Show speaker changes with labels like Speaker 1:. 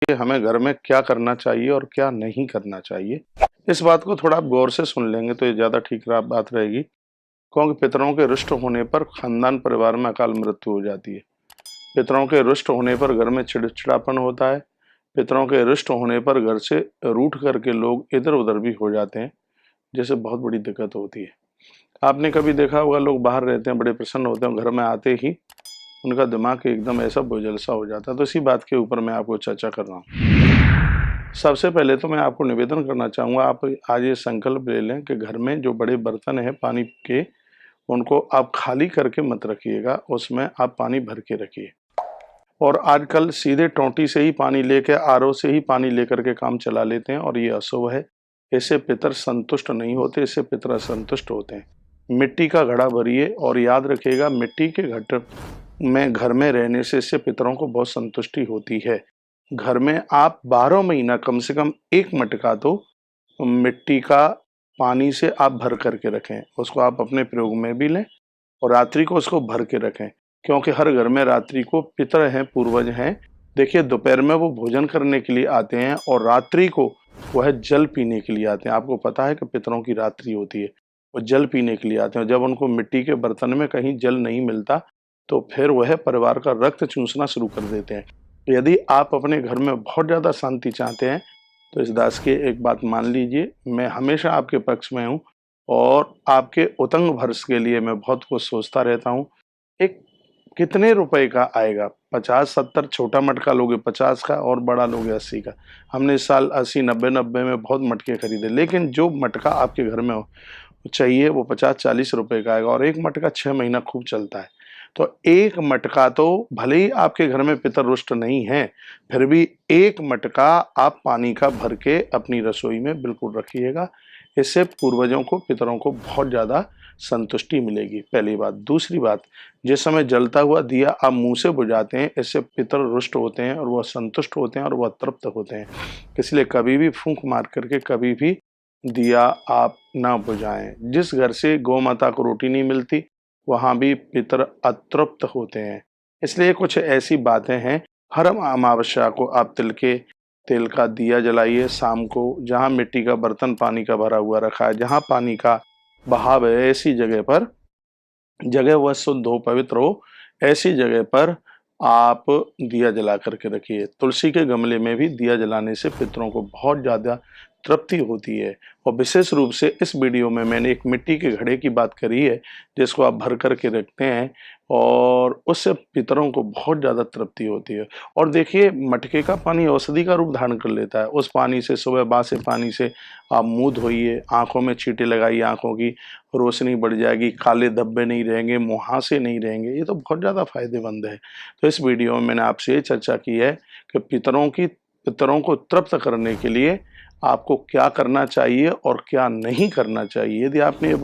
Speaker 1: कि हमें घर में क्या करना चाहिए और क्या नहीं करना चाहिए। इस बात को थोड़ा आप गौर से सुन लेंगे तो ये ज़्यादा ठीक बात रहेगी, क्योंकि पितरों के रुष्ट होने पर खानदान परिवार में अकाल मृत्यु हो जाती है। पितरों के रुष्ट होने पर घर में चिड़चिड़ापन होता है। पितरों के रुष्ट होने पर घर से रूठ करके लोग इधर उधर भी हो जाते हैं, जिससे बहुत बड़ी दिक्कत होती है। आपने कभी देखा होगा, लोग बाहर रहते हैं, बड़े प्रसन्न होते हैं, घर में आते ही उनका दिमाग एकदम ऐसा बोझल सा हो जाता है। तो इसी बात के ऊपर मैं आपको चर्चा कर रहा हूँ। सबसे पहले तो मैं आपको निवेदन करना चाहूँगा, आप आज ये संकल्प ले लें कि घर में जो बड़े बर्तन हैं पानी के, उनको आप खाली करके मत रखिएगा, उसमें आप पानी भर के रखिए। और आजकल सीधे टोंटी से ही पानी लेके, आरओ से ही पानी लेकर के काम चला लेते हैं, और ये अशुभ है। इससे पितर संतुष्ट नहीं होते, इससे पितर असंतुष्ट होते हैं। मिट्टी का घड़ा भरिए, और याद रखिएगा मिट्टी के घट में घर में रहने से इससे पितरों को बहुत संतुष्टि होती है। घर में आप 12 महीना कम से कम एक मटका तो मिट्टी का पानी से आप भर करके रखें, उसको आप अपने प्रयोग में भी लें और रात्रि को उसको भर के रखें, क्योंकि हर घर में रात्रि को पितर हैं, पूर्वज हैं। देखिए, दोपहर में वो भोजन करने के लिए आते हैं और रात्रि को वह जल पीने के लिए आते हैं। आपको पता है कि पितरों की रात्रि होती है, वो जल पीने के लिए आते हैं। जब उनको मिट्टी के बर्तन में कहीं जल नहीं मिलता तो फिर वह परिवार का रक्त चूसना शुरू कर देते हैं। यदि आप अपने घर में बहुत ज़्यादा शांति चाहते हैं तो इस दास की एक बात मान लीजिए, मैं हमेशा आपके पक्ष में हूँ और आपके उतंग भरस के लिए मैं बहुत कुछ सोचता रहता हूँ। एक कितने रुपए का आएगा? 50-70 छोटा मटका लोगे 50 का और बड़ा लोगे 80 का। हमने इस साल 80, 90 में बहुत मटके खरीदे, लेकिन जो मटका आपके घर में चाहिए वो 50-40 रुपए का आएगा, और एक मटका 6 महीना खूब चलता है। तो एक मटका तो भले ही आपके घर में पितर रुष्ट नहीं है, फिर भी एक मटका आप पानी का भर के अपनी रसोई में बिल्कुल रखिएगा। इससे पूर्वजों को, पितरों को बहुत ज़्यादा संतुष्टि मिलेगी, पहली बात। दूसरी बात, जिस समय जलता हुआ दिया आप मुंह से बुझाते हैं, इससे पितर रुष्ट होते हैं और वह संतुष्ट होते हैं और वह तृप्त होते हैं। इसलिए कभी भी फूंक मार करके कभी भी दिया आप ना बुझाएं। जिस घर से गौ माता को रोटी नहीं मिलती, वहां भी पितर अतृप्त होते हैं। इसलिए कुछ ऐसी बातें हैं। हर अमावस्या को आप तिल के तेल का दिया जलाइए शाम को, जहां मिट्टी का बर्तन पानी का भरा हुआ रखा है, जहां पानी का बहाव है, ऐसी जगह पर, जगह वह शुद्ध हो, पवित्र हो, ऐसी जगह पर आप दिया जला करके रखिए। तुलसी के गमले में भी दिया जलाने से पितरों को बहुत ज़्यादा तृप्ति होती है। और विशेष रूप से इस वीडियो में मैंने एक मिट्टी के घड़े की बात करी है, जिसको आप भर करके रखते हैं और उससे पितरों को बहुत ज़्यादा तृप्ति होती है। और देखिए, मटके का पानी औषधि का रूप धारण कर लेता है। उस पानी से, सुबह बासे पानी से आप मुँह धोइए, आँखों में छींटे लगाइए, आँखों की रोशनी बढ़ जाएगी, काले धब्बे नहीं रहेंगे, मुहासे नहीं रहेंगे। ये तो बहुत ज़्यादा फायदेमंद है। तो इस वीडियो में मैंने आपसे ये चर्चा की है कि पितरों को तृप्त करने के लिए आपको क्या करना चाहिए और क्या नहीं करना चाहिए। यदि आपने ये बात